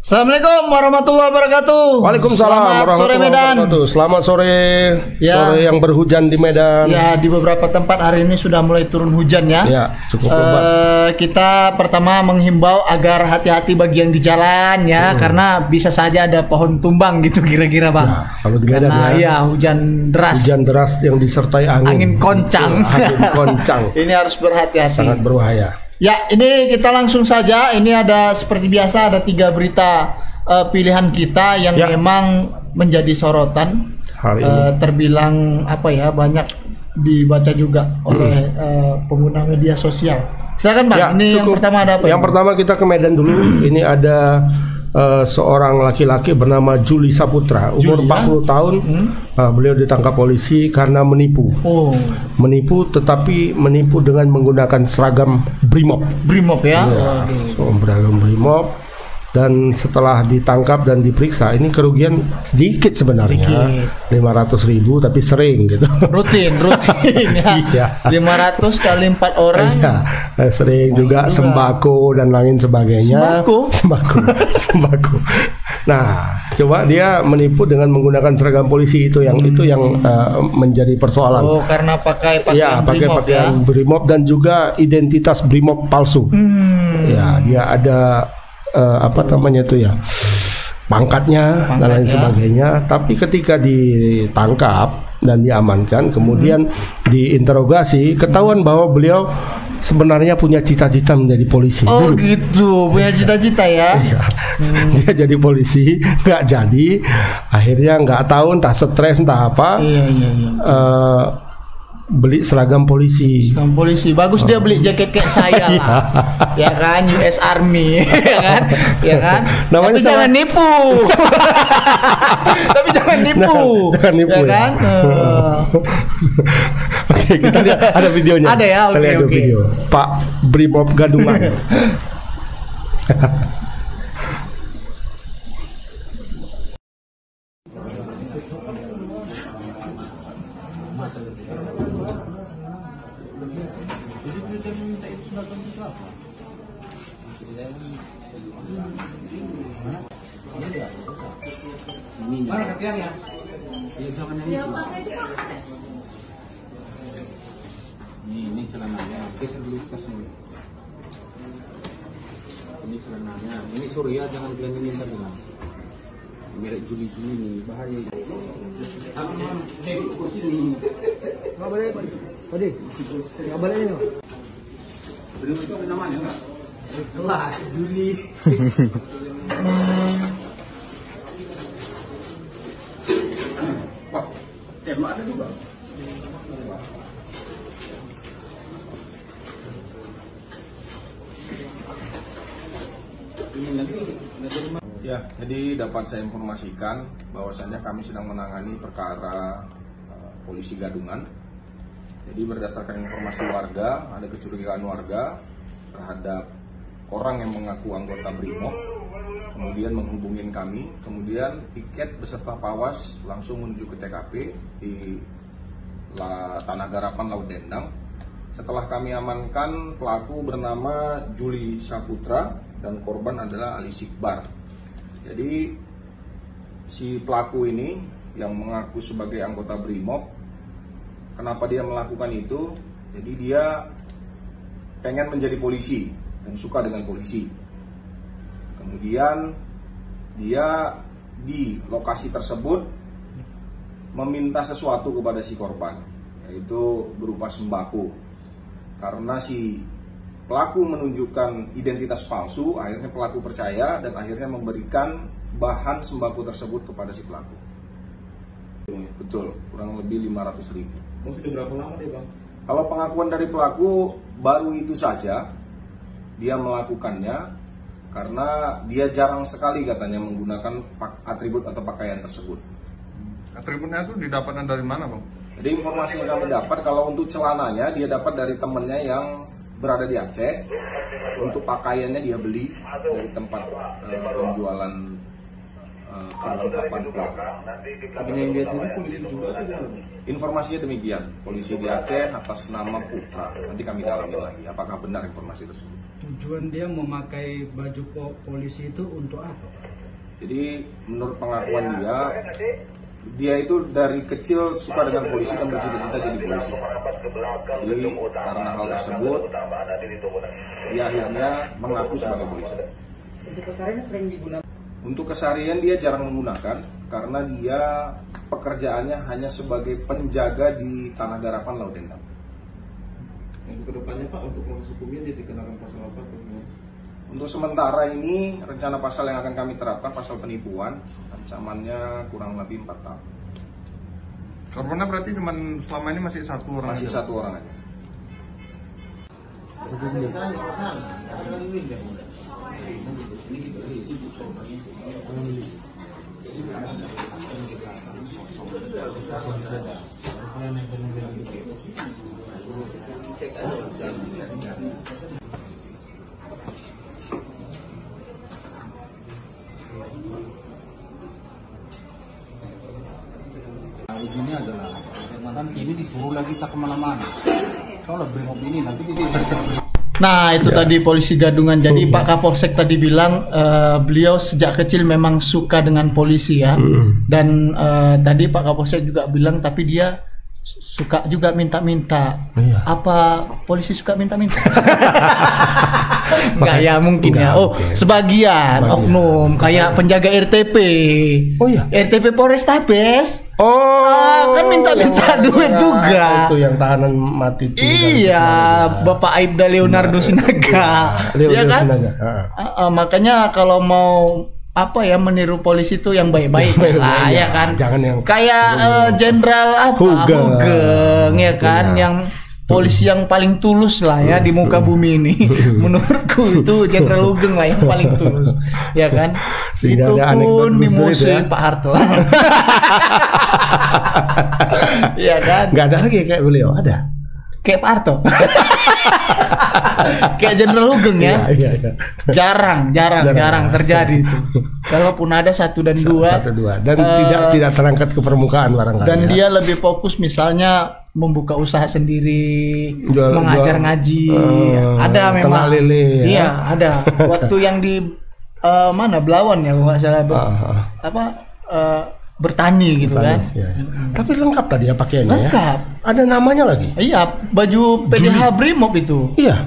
Assalamualaikum warahmatullahi wabarakatuh. Waalaikumsalam warahmatullahi wabarakatuh. Selamat sore, sore yang berhujan di Medan. Ya, di beberapa tempat hari ini sudah mulai turun hujan ya. Ya, cukup lebat. Kita pertama menghimbau agar hati-hati bagi yang di jalan ya, karena bisa saja ada pohon tumbang gitu kira-kira Bang. Ya, kalau di Medan ya hujan deras. Hujan deras yang disertai angin. Angin koncang. Angin koncang. Ini harus berhati-hati. Sangat berbahaya. Ya, ini kita langsung saja. Ini ada seperti biasa ada 3 berita pilihan kita yang memang menjadi sorotan. Hari ini terbilang apa ya, banyak dibaca juga oleh pengguna media sosial. Silakan Bang. Ya, ini yang pertama ada apa? Yang pertama kita ke Medan dulu. Ini ada seorang laki-laki bernama Juli Saputra, umur 40 tahun. Beliau ditangkap polisi karena menipu. Menipu, tetapi menipu dengan menggunakan seragam Brimob. Brimob ya. Seragam Brimob. Dan setelah ditangkap dan diperiksa, ini kerugian sedikit sebenarnya, 500.000, tapi sering gitu. Rutin ya. 500 kali 4 orang. Ya, sering juga sembako dan lain sebagainya. Sembako. Nah, coba dia menipu dengan menggunakan seragam polisi itu yang menjadi persoalan. Oh, karena pakai pakaian Brimob dan juga identitas Brimob palsu. Ya, dia ada pangkatnya dan lain sebagainya. Tapi ketika ditangkap dan diamankan, kemudian diinterogasi, ketahuan bahwa beliau sebenarnya punya cita-cita menjadi polisi. Oh gitu, punya cita-cita ya. Dia jadi polisi, nggak jadi. Akhirnya nggak tahu, entah stres entah apa. Beli seragam polisi. Seragam polisi. Bagus dia beli jaket kayak saya lah. Ya kan, US Army. ya kan? Namanya tapi jangan nipu. Jangan nipu ya kan? Oke, kita lihat ada videonya. Ada ya, kita lihat video Pak Brimob Gadungan. Ini celananya, geser dulu kasnya. Ini celananya, ini Surya, jangan bilang ini ntar bilang. Merek Juli ini bahaya. Nggak boleh, nggak boleh ini. Beri itu apa namanya enggak? Kelas Juli. Wah, tema ada juga. Ya, jadi dapat saya informasikan bahwasannya kami sedang menangani perkara polisi gadungan. Jadi berdasarkan informasi warga, ada kecurigaan warga terhadap orang yang mengaku anggota Brimob, kemudian menghubungin kami, kemudian piket beserta Pawas langsung menuju ke TKP di Tanah Garapan Laut Dendang. Setelah kami amankan, pelaku bernama Juli Saputra dan korban adalah Ali Sikbar. Jadi si pelaku ini yang mengaku sebagai anggota Brimob, kenapa dia melakukan itu? Jadi dia pengen menjadi polisi dan suka dengan polisi. Kemudian dia di lokasi tersebut meminta sesuatu kepada si korban, yaitu berupa sembako. Karena si pelaku menunjukkan identitas palsu, akhirnya pelaku percaya dan akhirnya memberikan bahan sembako tersebut kepada si pelaku. Betul, kurang lebih 500.000. Sudah berapa lama deh Bang? Kalau pengakuan dari pelaku baru itu saja dia melakukannya karena dia jarang sekali katanya menggunakan atribut atau pakaian tersebut. Atributnya itu didapatkan dari mana Bang? Jadi informasi yang kami dapat, kalau untuk celananya dia dapat dari temennya yang berada di Aceh. Untuk pakaiannya dia beli dari tempat penjualan perlengkapan pelaku. Yang dia cari polisi juga atau Informasinya demikian, polisi di Aceh atas nama Putra. Nanti kami dalami lagi apakah benar informasi tersebut. Tujuan dia memakai baju polisi itu untuk apa? Jadi menurut pengakuan dia itu dari kecil suka dengan polisi dan bercita-cita jadi polisi. Jadi karena hal tersebut, dia akhirnya mengaku sebagai polisi. Untuk keseharian sering digunakan? Untuk keseharian dia jarang menggunakan karena dia pekerjaannya hanya sebagai penjaga di Tanah Garapan Laut Endam. Untuk kedepannya Pak, untuk proses hukumnya dia dikenakan pasal apa? Untuk sementara ini rencana pasal yang akan kami terapkan pasal penipuan, ancamannya kurang lebih 4 tahun. Korbannya berarti selama ini masih satu orang? Masih aja? satu orang aja. Ini adalah nanti ini disuruh lagi tak kemana-mana. Kalau Brimob ini nanti dia Nah itu tadi polisi gadungan. Jadi Pak Kapolsek tadi bilang beliau sejak kecil memang suka dengan polisi ya. Dan tadi Pak Kapolsek juga bilang tapi dia suka juga minta-minta. Apa polisi suka minta-minta? Enggak ya mungkin ya. Oh sebagian oknum kayak penjaga RTP. Oh iya. RTP Polrestabes. Oh, kan minta-minta duit juga. Itu yang tahanan mati itu. Iya, Bapak Aibda Leonardo Sinaga. Leonardo kan? Sinaga. Makanya kalau mau apa ya meniru polisi itu yang baik-baik lah ya kan. Jangan yang kayak Jenderal Hugeng ya kan yang polisi yang paling tulus lah ya di muka bumi ini. Menurutku itu Jenderal Hugeng lah yang paling tulus ya kan. Sehingga itu pun dimusuhin Pak Harto. Iya kan. Nggak ada lagi kayak beliau, ada kayak Pak Harto. Kayak Jenderal Hugeng ya. Iya. Jarang terjadi itu. Kalaupun ada 1 dan 2 dan tidak terangkat ke permukaan barangkali. Dan dia lebih fokus misalnya membuka usaha sendiri, mengajar ngaji. Ada memang. Lele, ya? Iya, ada. Waktu yang di mana Belawan ya, nggak salah bertani gitu kan. Ya. Tapi lengkap tadi ya pakaiannya. Lengkap. Ya? Ada namanya lagi. Iya, baju PDH Brimob itu. Iya.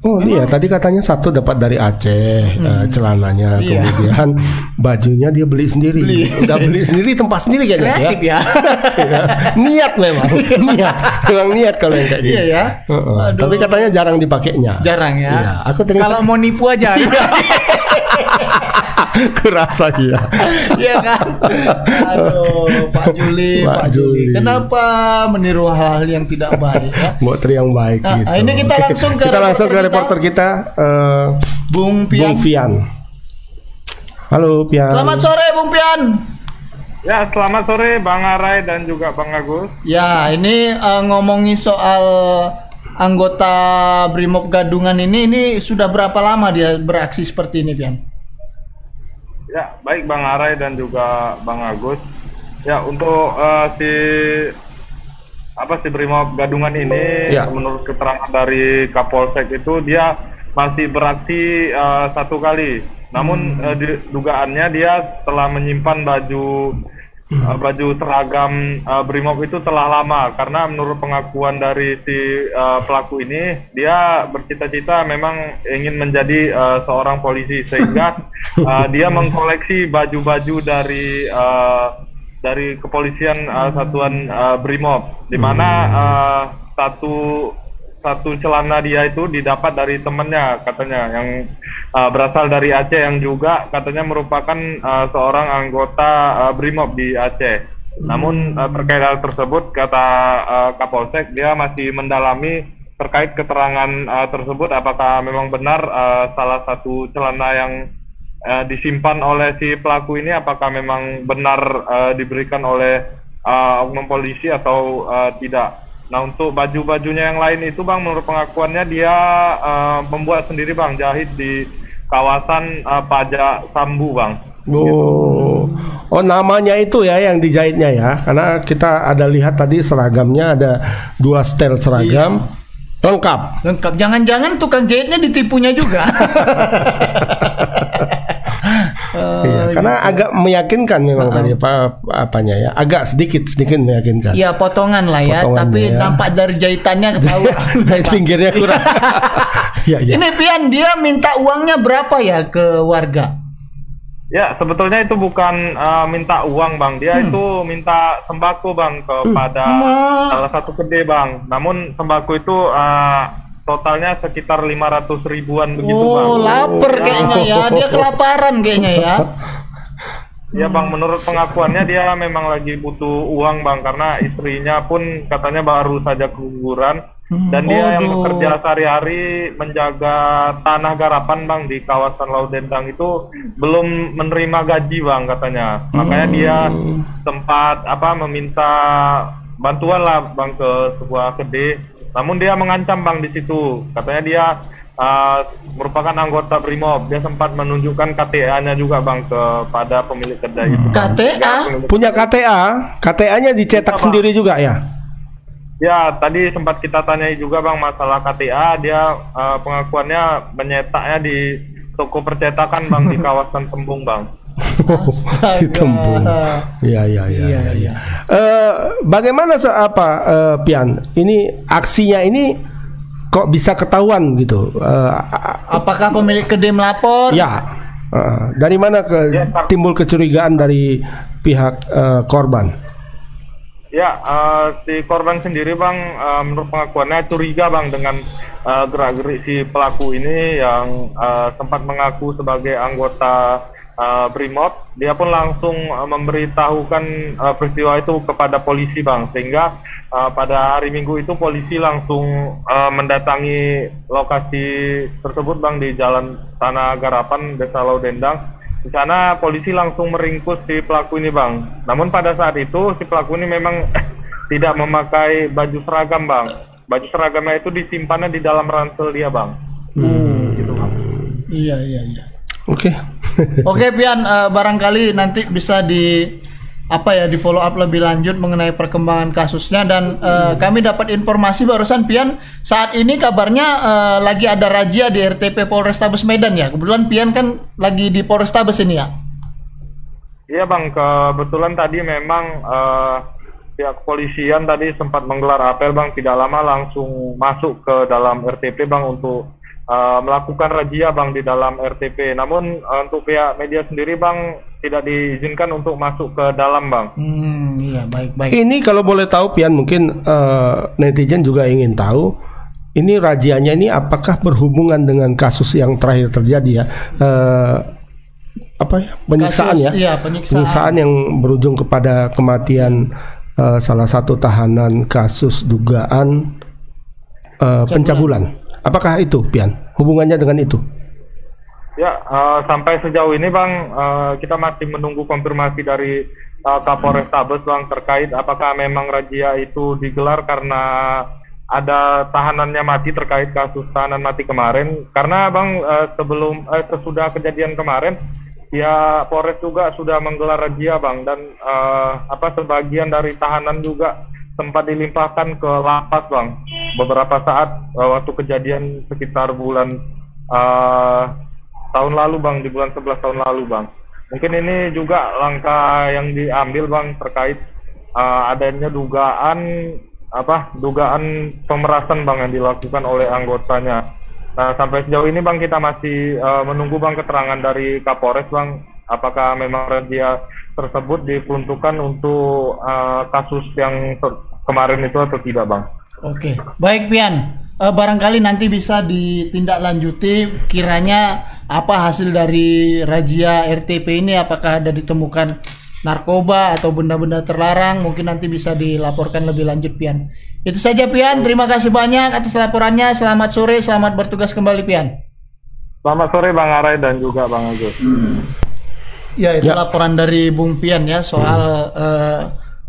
Oh iya, tadi katanya satu dapat dari Aceh celananya, kemudian bajunya dia beli sendiri. Udah beli sendiri, tempat sendiri kayaknya. Kreatif ya. Niat memang niat kalau yang kayak gitu. Iya ya. Tapi katanya jarang dipakainya. Jarang ya. Iya, aku kalau mau nipu aja. Kurasa iya. Iya kan. Aduh, Pak Juli. Kenapa meniru hal-hal yang tidak baik ya? Buat yang baik gitu. Ini kita langsung ke reporter kita Bung Pian. Halo Pian. Selamat sore Bung Pian. Ya, selamat sore Bang Arai dan juga Bang Agus. Ya, ini ngomongin soal anggota Brimob Gadungan ini sudah berapa lama dia beraksi seperti ini, Pian? Ya, baik Bang Arai dan juga Bang Agus. Ya, untuk si Brimob Gadungan ini menurut keterangan dari Kapolsek itu dia masih beraksi 1 kali. Namun dugaannya dia telah menyimpan baju seragam Brimob itu telah lama, karena menurut pengakuan dari si pelaku ini dia bercita-cita memang ingin menjadi seorang polisi, sehingga dia mengkoleksi baju-baju dari kepolisian satuan Brimob, di mana satu celana dia itu didapat dari temannya katanya yang berasal dari Aceh, yang juga katanya merupakan seorang anggota Brimob di Aceh. Namun terkait hal tersebut kata Kapolsek dia masih mendalami terkait keterangan tersebut, apakah memang benar salah satu celana yang disimpan oleh si pelaku ini apakah memang benar diberikan oleh oknum polisi atau tidak. Nah, untuk baju-bajunya yang lain itu Bang, menurut pengakuannya dia membuat sendiri Bang, jahit di kawasan Pajak Sambu Bang. Oh, namanya itu ya yang dijahitnya ya, karena kita ada lihat tadi seragamnya ada 2 setel seragam. Lengkap. Jangan-jangan tukang jahitnya ditipunya juga. Iya, karena agak meyakinkan memang tadi apanya ya, agak sedikit meyakinkan. Iya, potongan lah ya, tapi nampak dari jahitannya ketahuan. Jahit pinggirnya kurang. Iya. Ini Pian, dia minta uangnya berapa ya ke warga? Ya, sebetulnya itu bukan minta uang, Bang. Dia itu minta sembako, Bang, kepada salah satu kedai, Bang. Namun sembako itu totalnya sekitar 500 ribuan begitu, Bang. Oh, lapar kayaknya ya. Dia kelaparan kayaknya ya. Ya, Bang, menurut pengakuannya dia memang lagi butuh uang, Bang, karena istrinya pun katanya baru saja keguguran. Dan dia yang bekerja sehari-hari menjaga tanah garapan, Bang, di kawasan Laut Dendang itu belum menerima gaji, Bang, katanya. Makanya dia sempat meminta bantuan lah, Bang, ke sebuah kedai. Namun dia mengancam, Bang, di situ. Katanya dia merupakan anggota Brimob. Dia sempat menunjukkan KTA-nya juga, Bang, kepada pemilik kedai itu. KTA? Punya KTA? KTA-nya dicetak sendiri juga ya? Ya, tadi sempat kita tanyai juga, Bang, masalah KTA. Dia pengakuannya menyetaknya di toko percetakan, Bang, di kawasan Tembung, Bang. Di Tembung. Iya. Bagaimana Pian? Ini aksinya ini kok bisa ketahuan gitu? Apakah pemilik kedai melapor? Ya. Dari mana timbul kecurigaan dari pihak korban? Ya, si korban sendiri, Bang, menurut pengakuannya curiga, Bang, dengan gerak-gerik si pelaku ini yang sempat mengaku sebagai anggota Brimob. Dia pun langsung memberitahukan peristiwa itu kepada polisi, Bang, sehingga pada hari Minggu itu polisi langsung mendatangi lokasi tersebut, Bang, di Jalan Tanah Garapan, Desa Laut Dendang. Di sana polisi langsung meringkus si pelaku ini, Bang. Namun pada saat itu si pelaku ini memang tidak memakai baju seragam, Bang. Baju seragamnya itu disimpannya di dalam ransel dia, Bang. Gitu, Bang. Iya. Oke, Pian, barangkali nanti bisa di follow up lebih lanjut mengenai perkembangan kasusnya. Dan kami dapat informasi barusan, Pian, saat ini kabarnya lagi ada razia di RTP Polrestabes Medan ya. Kebetulan Pian kan lagi di Polrestabes ini ya. Iya, Bang, kebetulan tadi memang pihak kepolisian tadi sempat menggelar apel, Bang, tidak lama langsung masuk ke dalam RTP, Bang, untuk melakukan razia, Bang, di dalam RTP. Namun untuk pihak media sendiri, Bang, tidak diizinkan untuk masuk ke dalam, Bang. Iya, baik. Ini kalau boleh tahu, Pian, mungkin netizen juga ingin tahu, ini razianya ini apakah berhubungan dengan kasus yang terakhir terjadi ya? Penyiksaan kasus, ya? Penyiksaan yang berujung kepada kematian salah satu tahanan kasus dugaan pencabulan. Apakah itu, Pian? Hubungannya dengan itu? Ya, sampai sejauh ini, Bang, kita masih menunggu konfirmasi dari Kapolrestabes, Bang, terkait apakah memang razia itu digelar karena ada tahanannya mati terkait kasus tahanan mati kemarin. Karena, Bang, sesudah kejadian kemarin, ya Polres juga sudah menggelar razia, Bang, dan sebagian dari tahanan juga sempat dilimpahkan ke lapas, Bang, beberapa saat waktu kejadian sekitar bulan tahun lalu, Bang, di bulan 11 tahun lalu, Bang. Mungkin ini juga langkah yang diambil, Bang, terkait adanya dugaan pemerasan, Bang, yang dilakukan oleh anggotanya. Nah, sampai sejauh ini, Bang, kita masih menunggu, Bang, keterangan dari Kapolres, Bang, apakah memang razia tersebut diperuntukkan untuk kasus yang kemarin itu atau tidak, Bang. Oke, baik, Pian. Barangkali nanti bisa ditindaklanjuti kiranya apa hasil dari razia RTP ini, apakah ada ditemukan narkoba atau benda-benda terlarang, mungkin nanti bisa dilaporkan lebih lanjut, Pian. Itu saja, Pian. Terima kasih banyak atas laporannya. Selamat sore, selamat bertugas kembali, Pian. Selamat sore, Bang Arai dan juga Bang Agus. Ya, itu laporan dari Bung Pian ya soal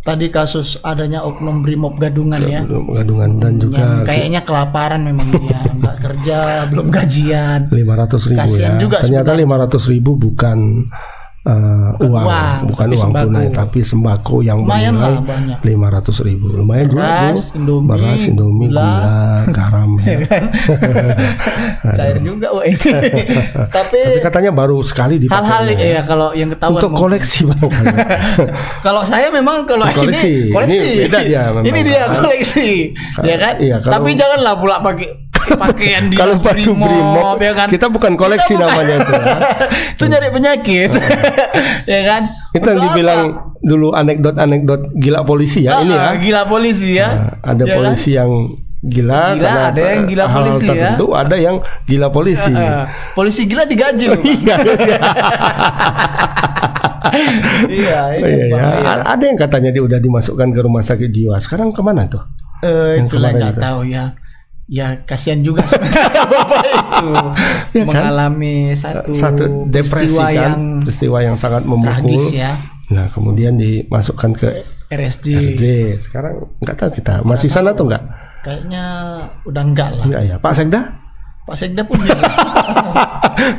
tadi kasus adanya oknum Brimob Gadungan ya. Gadungan dan juga kayaknya kelaparan memang dia, nggak kerja, belum gajian. 500.000 Kasian ya. Juga ternyata 500.000 bukan bukan uang tunai, tapi sembako yang lumayan bernilai 500.000. Lumayan beras, juga, beras, Indomie, gula, garam, ya. Cair juga ini. Tapi katanya baru sekali dipakai. Hal-hal ya kalau yang ketahuan untuk koleksi bang. Kalau saya memang kalau koleksi. Ini beda dia. Ini dia koleksi, ya kan? Iya, tapi janganlah pula pakai pakaian dia kalau baju brimob ya kan? Kita bukan koleksi namanya itu ya. Itu nyari penyakit ya kan? Itu yang dibilang dulu anekdot gila polisi ya. Ini ya gila polisi ya. Ada ya polisi kan? Yang gila ada yang gila polisi ya. Tertentu ada yang gila polisi. Polisi gila digaji loh. Iya. Ada yang katanya dia udah dimasukkan ke rumah sakit jiwa. Sekarang kemana tuh? Itulah nggak tahu ya. Ya kasihan juga sebenarnya bapak itu ya, mengalami kan? satu depresi peristiwa yang sangat memukul. Tragis ya. Nah kemudian dimasukkan ke RSJ. Sekarang nggak tahu kita masih sana atau enggak? Kayaknya udah enggak lah. Enggak ya. Pak Sekda pun hilang.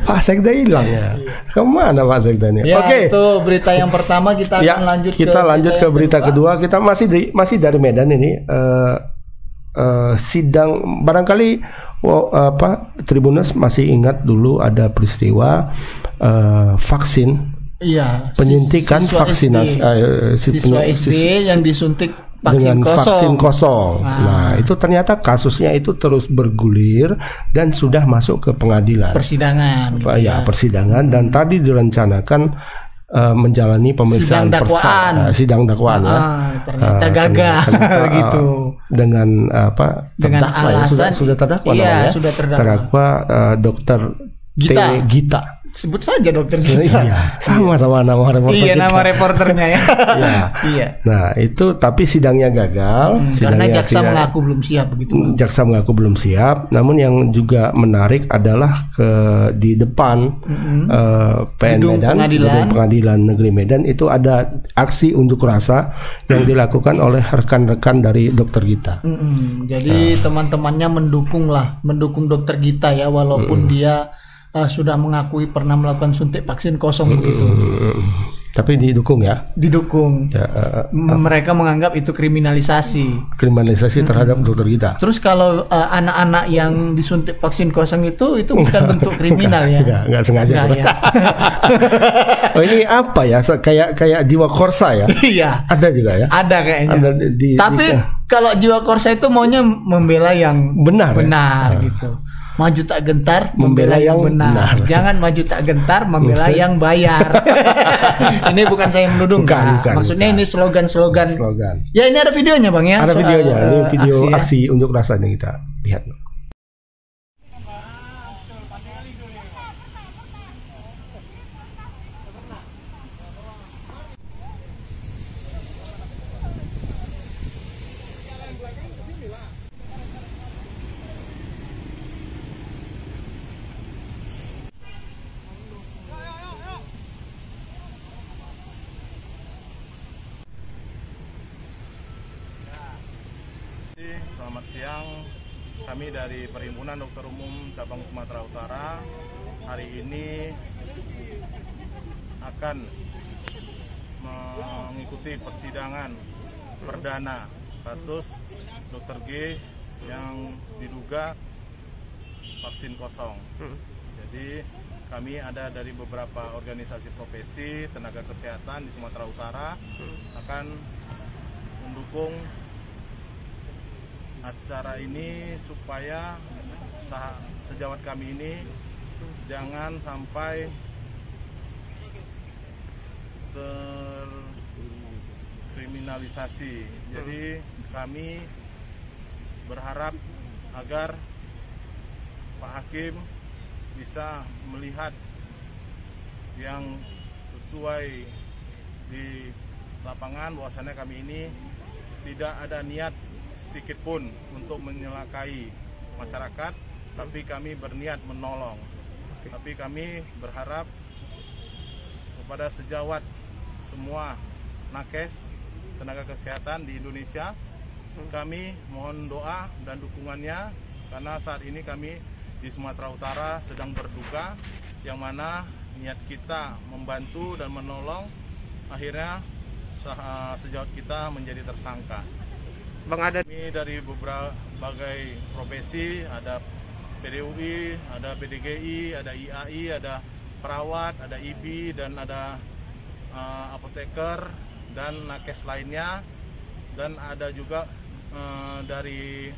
Pak Sekda hilang ya. Kemana Pak Sekda ini? Ya, oke. Itu berita yang pertama kita akan lanjut. Kita lanjut ke berita kedua. Kita masih dari Medan ini. Sidang barangkali Tribuners masih ingat dulu ada peristiwa vaksin, penyuntikan vaksinasi siswa SD yang disuntik vaksin kosong. Nah itu ternyata kasusnya itu terus bergulir dan sudah masuk ke pengadilan persidangan. Persidangan dan tadi direncanakan menjalani pemeriksaan sidang dakwaan ternyata gagal gitu dengan terdakwa alasan sudah terdakwa namanya sudah terdakwa Dokter Gita. Sebut saja Dokter Gita. Iya, sama nama reporter. Iya, nama reporternya ya. Iya. Nah, itu tapi sidangnya gagal. Karena jaksa mengaku belum siap begitu. Jaksa mengaku belum siap. Namun yang juga menarik adalah di depan Gedung Pengadilan Negeri Medan itu ada aksi unjuk rasa yang dilakukan oleh rekan-rekan dari Dokter Gita. Jadi teman-temannya mendukung Dokter Gita ya, walaupun dia sudah mengakui pernah melakukan suntik vaksin kosong begitu. Tapi didukung ya? Didukung. Mereka menganggap itu kriminalisasi terhadap Dokter Gita. Terus kalau anak-anak yang disuntik vaksin kosong itu bukan bentuk kriminal ya? Enggak sengaja. Ya. Oh ini apa ya? Kayak jiwa korsa ya? Iya. Ada juga ya? Ada kayaknya. Tapi kalau jiwa korsa itu maunya membela yang benar gitu. Maju tak gentar, membela yang benar. Jangan maju tak gentar, membela yang bayar. Ini bukan saya menuduh, bukan. Maksudnya ini slogan-slogan. Ya ini ada videonya bang ya. Ada videonya. Ini video aksi unjuk rasa yang kita lihat. Selamat siang, kami dari Perhimpunan Dokter Umum Cabang Sumatera Utara hari ini akan mengikuti persidangan perdana kasus Dr. G yang diduga vaksin kosong. Jadi kami ada dari beberapa organisasi profesi tenaga kesehatan di Sumatera Utara akan mendukung acara ini supaya sejawat kami ini jangan sampai terkriminalisasi. Jadi kami berharap agar Pak Hakim bisa melihat yang sesuai di lapangan, bahwasannya kami ini tidak ada niat sedikit pun untuk menyelakai masyarakat, tapi kami berniat menolong. Tapi kami berharap kepada sejawat semua nakes tenaga kesehatan di Indonesia, kami mohon doa dan dukungannya karena saat ini kami di Sumatera Utara sedang berduka, yang mana niat kita membantu dan menolong, akhirnya sejauh kita menjadi tersangka. Bang, ada ini dari berbagai profesi, ada PDUI, ada PDGI, ada IAI, ada perawat, ada IB, dan ada apoteker dan nakes lainnya, dan ada juga dari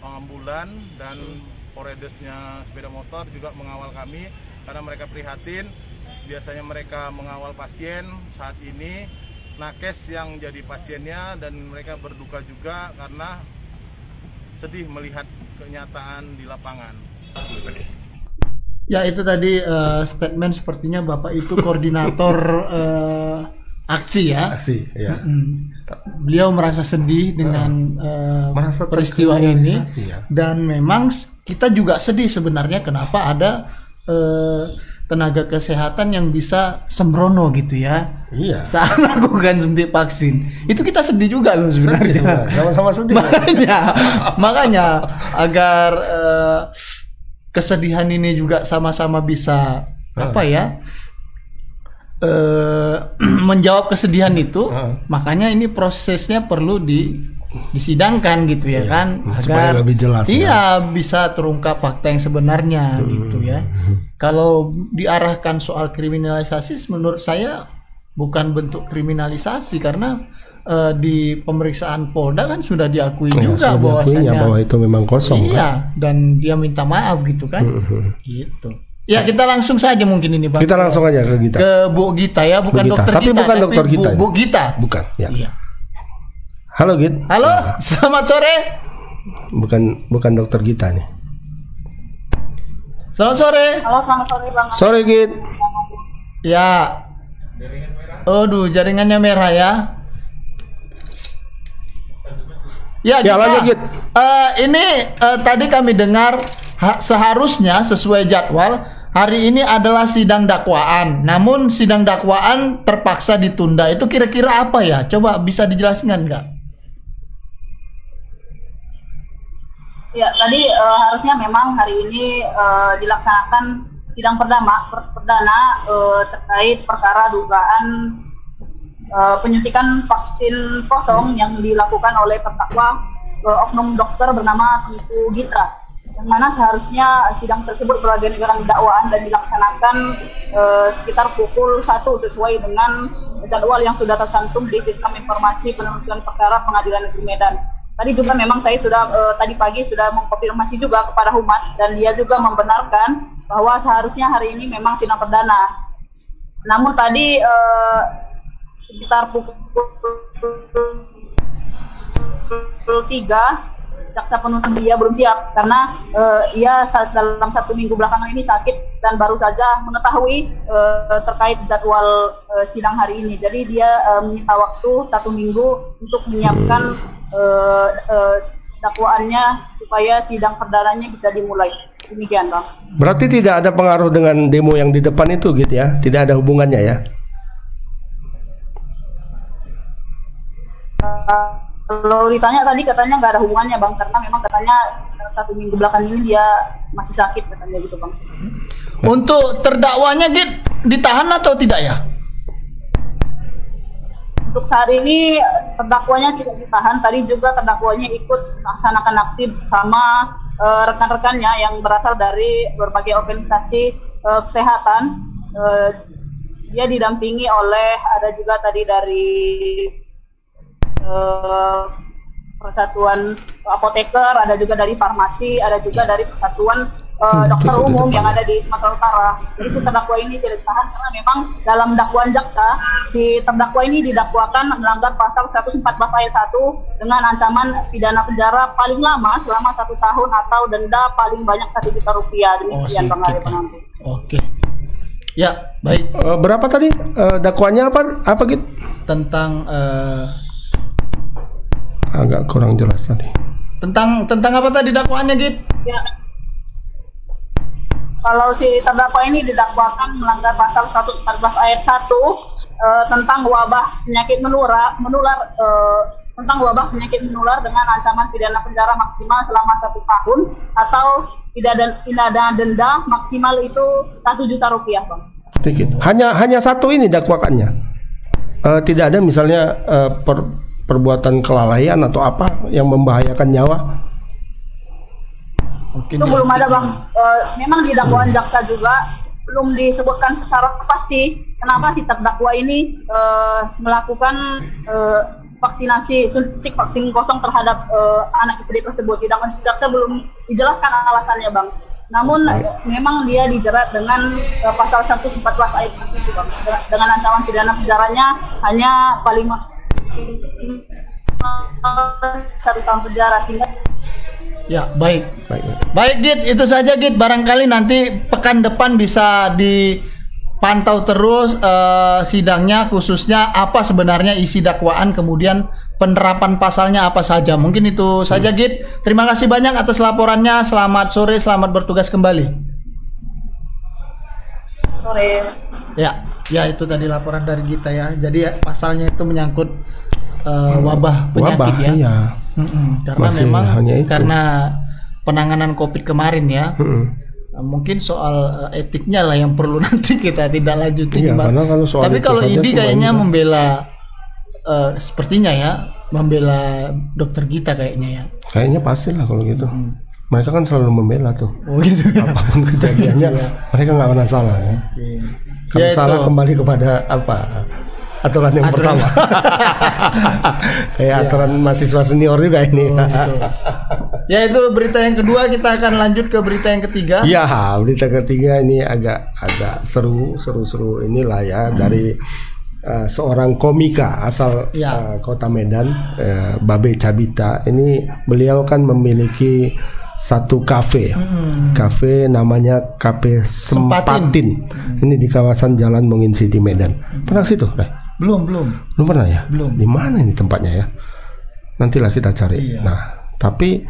ambulan dan poredesnya sepeda motor juga mengawal kami karena mereka prihatin. Biasanya mereka mengawal pasien, saat ini nakes yang jadi pasiennya, dan mereka berduka juga karena sedih melihat kenyataan di lapangan. Ya, itu tadi statement sepertinya Bapak itu koordinator aksi ya. Aksi, ya. Beliau merasa sedih dengan peristiwa ini ya. Dan memang kita juga sedih sebenarnya kenapa ada tenaga kesehatan yang bisa sembrono gitu ya. Iya. Saat melakukan suntik vaksin. Itu kita sedih juga loh sebenarnya. Sama-sama sedih. makanya agar kesedihan ini juga sama-sama bisa menjawab kesedihan itu, makanya ini prosesnya perlu disidangkan gitu ya, kan, agar lebih jelas, bisa terungkap fakta yang sebenarnya gitu ya. Kalau diarahkan soal kriminalisasi, menurut saya bukan bentuk kriminalisasi karena di pemeriksaan Polda kan sudah diakui juga bahwa itu memang kosong. Iya, dan dia minta maaf gitu kan. Gitu. Ya, kita langsung saja mungkin ini Bang. Kita langsung aja ke Gita. Ke Bu Gita ya, bukan Bu Gita. dokter Tapi Gita, bukan dokter Gita. Bu Gita. Bukan, ya. Iya. Halo Git. Halo, selamat sore. Bukan dokter Gita nih. Selamat sore. Halo, selamat sore Bang. Sore Git. Ya. Aduh, jaringannya merah ya. Ya, lanjut Git. Ini tadi kami dengar seharusnya sesuai jadwal hari ini adalah sidang dakwaan. Namun sidang dakwaan terpaksa ditunda. Itu kira-kira apa ya? Coba bisa dijelaskan nggak? Ya, tadi harusnya memang hari ini dilaksanakan sidang perdana terkait perkara dugaan penyuntikan vaksin kosong yang dilakukan oleh terdakwa oknum dokter bernama Tengku Gita, yang mana seharusnya sidang tersebut beragendakan dakwaan dan dilaksanakan sekitar pukul 1 sesuai dengan jadwal yang sudah tercantum di sistem informasi penelusuran perkara Pengadilan Negeri Medan. Tadi juga memang saya sudah tadi pagi sudah mengkonfirmasi juga kepada Humas, dan dia juga membenarkan bahwa seharusnya hari ini memang sidang perdana. Namun tadi sekitar pukul 3 jaksa penuntut dia belum siap karena ia dalam 1 minggu belakangan ini sakit dan baru saja mengetahui terkait jadwal sidang hari ini. Jadi dia meminta waktu 1 minggu untuk menyiapkan dakwaannya supaya sidang perdananya bisa dimulai. Demikian Bang. Berarti tidak ada pengaruh dengan demo yang di depan itu gitu ya? Tidak ada hubungannya ya? Kalau ditanya tadi katanya nggak ada hubungannya Bang, karena memang katanya 1 minggu belakang ini dia masih sakit katanya gitu Bang. Untuk terdakwanya Git, ditahan atau tidak ya? Untuk saat ini terdakwanya tidak ditahan. Tadi juga terdakwanya ikut melaksanakan aksi bersama rekan-rekannya yang berasal dari berbagai organisasi kesehatan. Dia didampingi oleh ada juga tadi dari Persatuan Apoteker, ada juga dari farmasi, ada juga dari Persatuan Dokter Umum yang ada di Sumatera Utara. Jadi si terdakwa ini tidak ditahan karena memang dalam dakwaan jaksa, si terdakwa ini didakwakan melanggar pasal 114 ayat 1 dengan ancaman pidana penjara paling lama selama 1 tahun atau denda paling banyak Rp1 juta. Demikian Bang Ali Penantu. Oke. Ya, baik. Berapa tadi dakwaannya apa gitu? Tentang agak kurang jelas tadi. Tentang apa tadi dakwaannya, Git? Ya. Kalau si terdakwa ini didakwakan melanggar pasal 114 ayat 1 tentang wabah penyakit menular tentang wabah penyakit menular dengan ancaman pidana penjara maksimal selama 1 tahun atau pidana denda maksimal itu 1 juta rupiah, Bang. Hanya satu ini dakwaannya. Tidak ada misalnya perbuatan kelalaian atau apa yang membahayakan nyawa. Mungkin itu belum ada, Bang. Memang di dakwaan jaksa juga belum disebutkan secara pasti kenapa si terdakwa ini melakukan vaksinasi suntik vaksin kosong terhadap anak istri tersebut. Di dakwaan jaksa belum dijelaskan alasannya, Bang. Namun memang dia dijerat dengan pasal 114 ayat 1, Bang. Dengan ancaman pidana penjaranya hanya paling maksimal 1 tahun penjara sehingga. Ya, baik, Git, itu saja Git. Barangkali nanti pekan depan bisa dipantau terus sidangnya, khususnya apa sebenarnya isi dakwaan, kemudian penerapan pasalnya apa saja. Mungkin itu saja Git. Terima kasih banyak atas laporannya. Selamat sore, selamat bertugas kembali. Sore. Ya itu tadi laporan dari kita ya. Jadi pasalnya itu menyangkut wabah penyakit ya. Iya. Karena Masih memang itu. karena penanganan COVID kemarin ya. Mungkin soal etiknya lah yang perlu nanti kita tidak lanjuti. Iya, tapi kalau ID kayaknya membela sepertinya ya, membela dokter Gita kayaknya ya. Kayaknya pastilah kalau gitu. Mereka kan selalu membela tuh. Oh gitu. Apapun kejadiannya mereka nggak pernah salah ya. Kalau salah kembali kepada apa? Aturan yang pertama. Kayak aturan mahasiswa senior juga ini. Ya itu berita yang kedua, kita akan lanjut ke berita yang ketiga. Ya, berita ketiga ini agak seru inilah ya, dari seorang komika asal Kota Medan, Babe Cabita. Ini beliau kan memiliki satu kafe, kafe namanya Kafe Sempatin. Ini di kawasan Jalan Mungin City Medan. Pernah situ? Belum pernah ya? Belum. Di mana ini tempatnya ya? Nantilah kita cari. Iya. Nah, tapi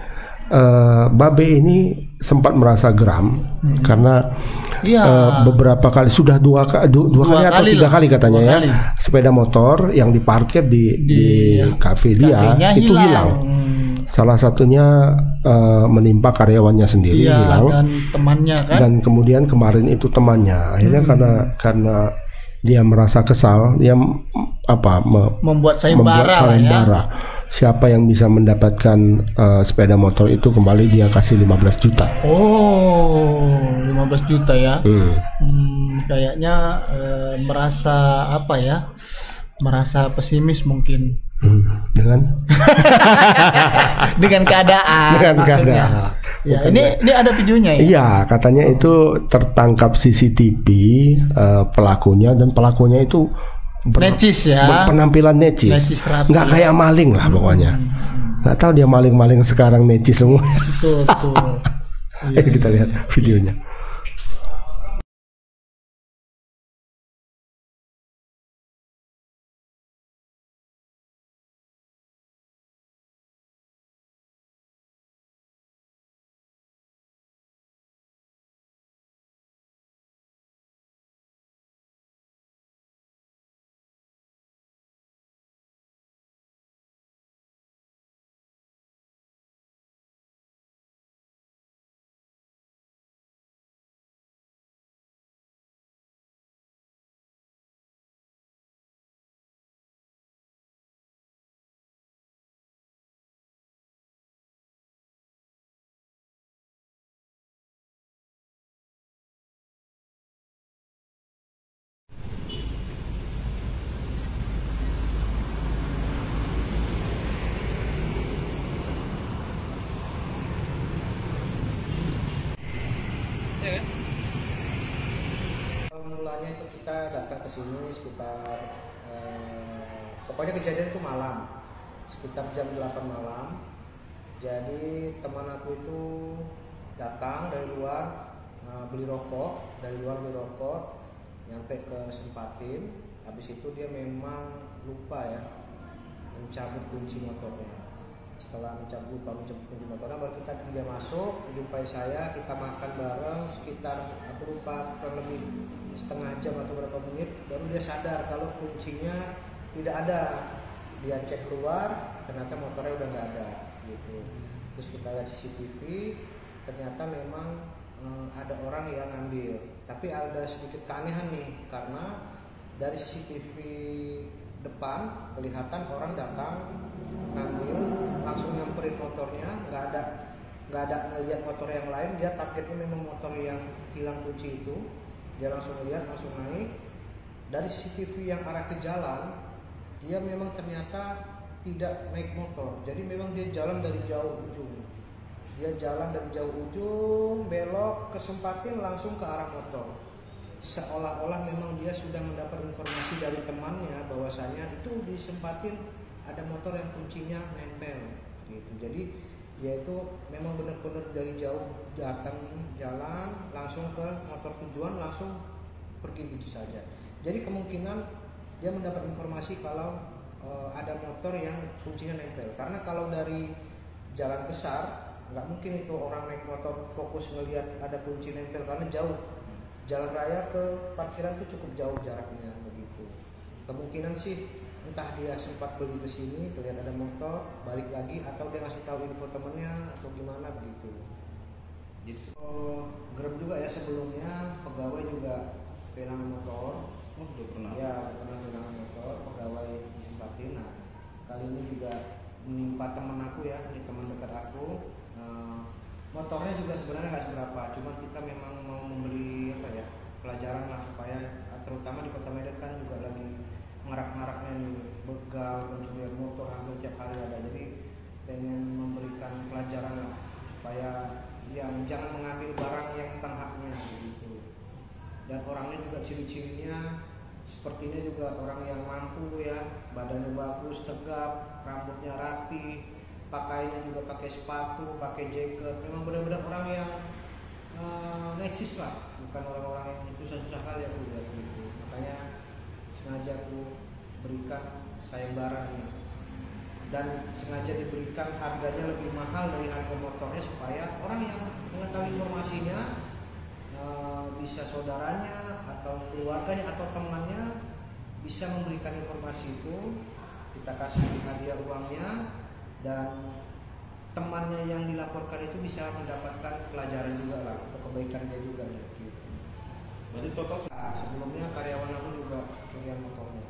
Babe ini sempat merasa geram karena beberapa kali, sudah dua kali atau 3 kali katanya ya, sepeda motor yang diparkir di kafe dia itu hilang. Salah satunya menimpa karyawannya sendiri, hilang, dan temannya kan. Dan kemudian kemarin itu temannya akhirnya karena dia merasa kesal, dia membuat sayembara. Siapa yang bisa mendapatkan sepeda motor itu kembali, dia kasih 15 juta. Oh, 15 juta ya. Kayaknya merasa apa ya? Merasa pesimis mungkin. Dengan keadaan. Dengan keadaan. Ya, ini ada videonya ya. Iya, katanya itu tertangkap CCTV pelakunya, dan pelakunya itu necis ya. Penampilan necis. Nggak kayak maling lah pokoknya. Nggak tahu dia maling-maling sekarang necis semua. Betul. Ayo kita lihat videonya. Mulanya itu kita datang ke sini sekitar pokoknya kejadian itu malam, sekitar jam 8 malam. Jadi teman aku itu datang dari luar, beli rokok, nyampe ke Sempatin. Habis itu dia memang lupa ya mencabut kunci motornya. Setelah mencabut kunci motornya, baru dia masuk, jumpai saya, kita makan bareng sekitar aku lupa kurang lebih setengah jam atau berapa menit, baru dia sadar kalau kuncinya tidak ada. dia cek keluar, ternyata motornya udah nggak ada gitu. Terus kita lihat CCTV, ternyata memang ada orang yang ngambil. Tapi ada sedikit keanehan nih, karena dari CCTV depan kelihatan orang datang ngambil, langsung nyamperin motornya, nggak ada ngeliat motor yang lain. Dia targetnya memang motor yang hilang kunci itu, dia langsung lihat, langsung naik. Dari CCTV yang arah ke jalan, dia memang ternyata tidak naik motor, jadi memang dia jalan dari jauh ujung. Dia jalan dari jauh ujung, belok, kesempatin langsung ke arah motor. Seolah-olah memang dia sudah mendapat informasi dari temannya bahwasanya itu disempatin ada motor yang kuncinya nempel gitu. Jadi dia itu memang benar-benar dari jauh datang jalan langsung ke motor tujuan, langsung pergi gitu saja. Jadi kemungkinan dia mendapat informasi kalau ada motor yang kuncinya nempel. Karena kalau dari jalan besar nggak mungkin itu orang naik motor fokus ngelihat ada kunci nempel, karena jauh. Jalan raya ke parkiran itu cukup jauh jaraknya begitu. Kemungkinan sih entah dia sempat beli ke sini, terlihat ada motor, balik lagi, atau dia ngasih tahu info temennya atau gimana begitu. Jadi Grab juga ya sebelumnya pegawai juga kehilangan motor. Oh, udah pernah? Ya, pernah kehilangan motor, pegawai disempatin. Nah, kali ini juga menimpa teman aku ya, ini teman dekat aku. Motornya juga sebenarnya nggak seberapa, cuma kita memang mau memberi pelajaran lah, supaya terutama di Kota Medan kan juga lagi marak-maraknya nih begal, pencurian motor hampir tiap hari ada. Jadi pengen memberikan pelajaran lah, supaya yang jangan mengambil barang yang bukan haknya gitu. Dan orangnya juga ciri-cirinya sepertinya juga orang yang mampu ya, badannya bagus, tegap, rambutnya rapi, pakainya juga pakai sepatu, pakai jaket. Memang benar-benar orang yang necis lah, bukan orang-orang yang susah-susah kali aku lihat gitu. Makanya sengaja aku berikan sayembara nih, dan sengaja diberikan harganya lebih mahal dari harga motornya, supaya orang yang mengetahui informasinya, bisa saudaranya atau keluarganya atau temannya bisa memberikan informasi itu, kita kasih hadiah uangnya, dan temannya yang dilaporkan itu bisa mendapatkan pelajaran juga lah, untuk kebaikan dia juga ya, gitu. Berarti total sebelumnya karyawan aku juga curian motornya.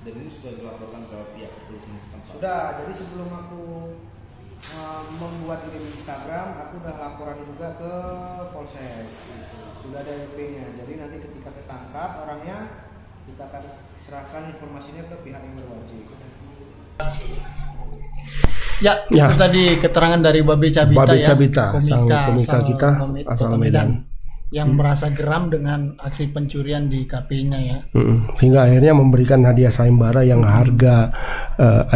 Dan ini sudah dilaporkan ke pihak kepolisian setempat? Sudah, jadi sebelum aku membuat ini di Instagram, aku udah laporan juga ke Polsek gitu. Sudah ada IP-nya, jadi nanti ketika ketangkap orangnya, kita akan serahkan informasinya ke pihak yang berwajib. Ya, itu tadi keterangan dari Babe Cabita, komika kita asal Medan, yang merasa geram dengan aksi pencurian di KP-nya ya. Sehingga akhirnya memberikan hadiah sayembara yang harga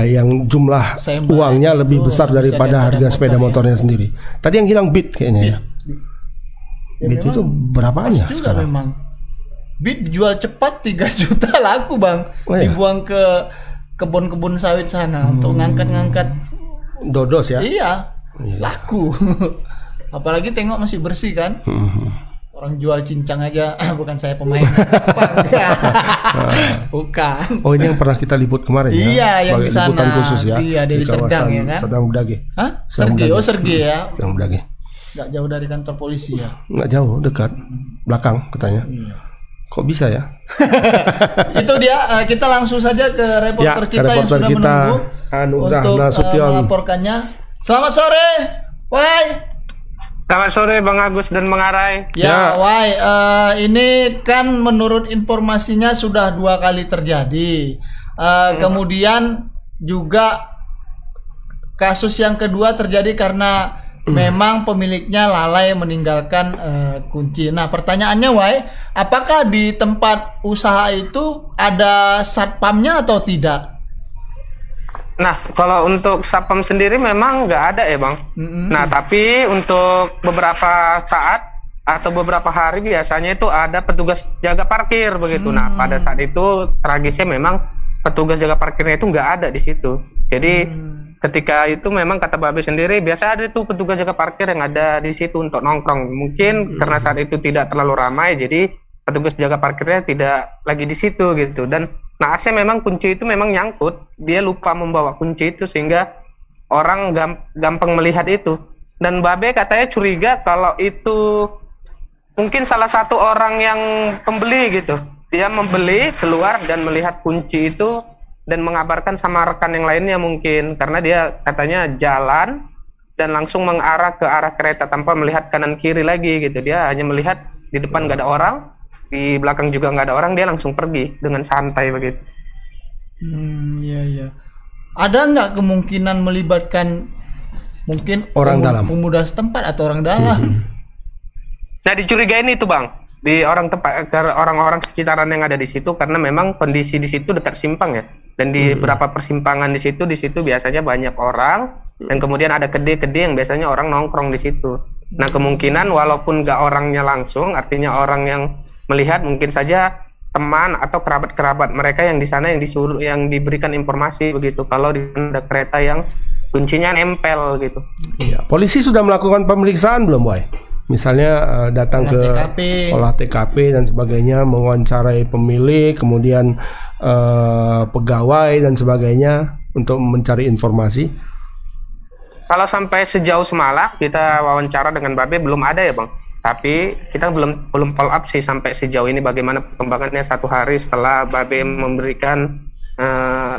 yang jumlah uangnya lebih besar daripada harga sepeda motornya sendiri. Tadi yang hilang Beat kayaknya ya. Beat itu berapanya sekarang? Memang Beat dijual cepat 3 juta laku bang. Dibuang ke kebun-kebun sawit sana untuk ngangkat-ngangkat dodos ya. Iya. Laku. Apalagi tengok masih bersih kan. Orang jual cincang aja, bukan saya pemain. Bukan. Oh, ini yang pernah kita liput kemarin ya? Iya, yang di sana. Liputan khusus ya? Iya, dari Serdang ya kan? Serdang Bedage. Hah? Serge, oh Serge ya? Serdang Bedage. Nggak jauh dari kantor polisi ya? Nggak jauh, dekat. Belakang katanya. Iya. Kok bisa ya? Itu dia, kita langsung saja ke reporter kita yang sudah menunggu untuk melaporkannya. Selamat sore, Wai. Selamat sore Bang Agus dan Bang Arai. Ya, Wai, ini kan menurut informasinya sudah 2 kali terjadi. Kemudian juga kasus yang kedua terjadi karena memang pemiliknya lalai meninggalkan kunci. Nah, pertanyaannya, Wai, apakah di tempat usaha itu ada satpamnya atau tidak? Nah, kalau untuk satpam sendiri memang nggak ada ya, Bang. Nah, tapi untuk beberapa saat atau beberapa hari biasanya itu ada petugas jaga parkir begitu. Nah, pada saat itu tragisnya memang petugas jaga parkirnya itu nggak ada di situ. Jadi ketika itu memang kata Babe sendiri biasa ada itu petugas jaga parkir yang ada di situ untuk nongkrong. Mungkin karena saat itu tidak terlalu ramai, jadi petugas jaga parkirnya tidak lagi di situ gitu. Dan Nah, AC memang kunci itu memang nyangkut, dia lupa membawa kunci itu sehingga orang gampang melihat itu. Dan Babe katanya curiga kalau itu mungkin salah satu orang yang pembeli gitu. Dia membeli, keluar dan melihat kunci itu dan mengabarkan sama rekan yang lainnya mungkin, karena dia katanya jalan dan langsung mengarah ke arah kereta tanpa melihat kanan kiri lagi gitu. Dia hanya melihat di depan nggak ada orang, di belakang juga nggak ada orang, dia langsung pergi dengan santai begitu. Iya. Ada nggak kemungkinan melibatkan mungkin orang dalam, pemuda setempat atau orang dalam? Nah, dicurigain itu Bang, di orang-orang sekitaran yang ada di situ, karena memang kondisi di situ dekat simpang ya, dan di beberapa persimpangan di situ biasanya banyak orang, dan kemudian ada kede-kede yang biasanya orang nongkrong di situ. Nah, kemungkinan walaupun nggak orangnya langsung, artinya orang yang melihat mungkin saja teman atau kerabat-kerabat mereka yang di sana yang disuruh, yang diberikan informasi begitu kalau ada kereta yang kuncinya nempel gitu. Iya. Polisi sudah melakukan pemeriksaan belum, Boy? Misalnya datang ke olah TKP dan sebagainya, mewawancarai pemilik, kemudian pegawai dan sebagainya untuk mencari informasi. Kalau sampai sejauh semalam kita wawancara dengan Babe belum ada ya Bang. Tapi kita belum follow up sih sampai sejauh ini bagaimana perkembangannya 1 hari setelah Babe memberikan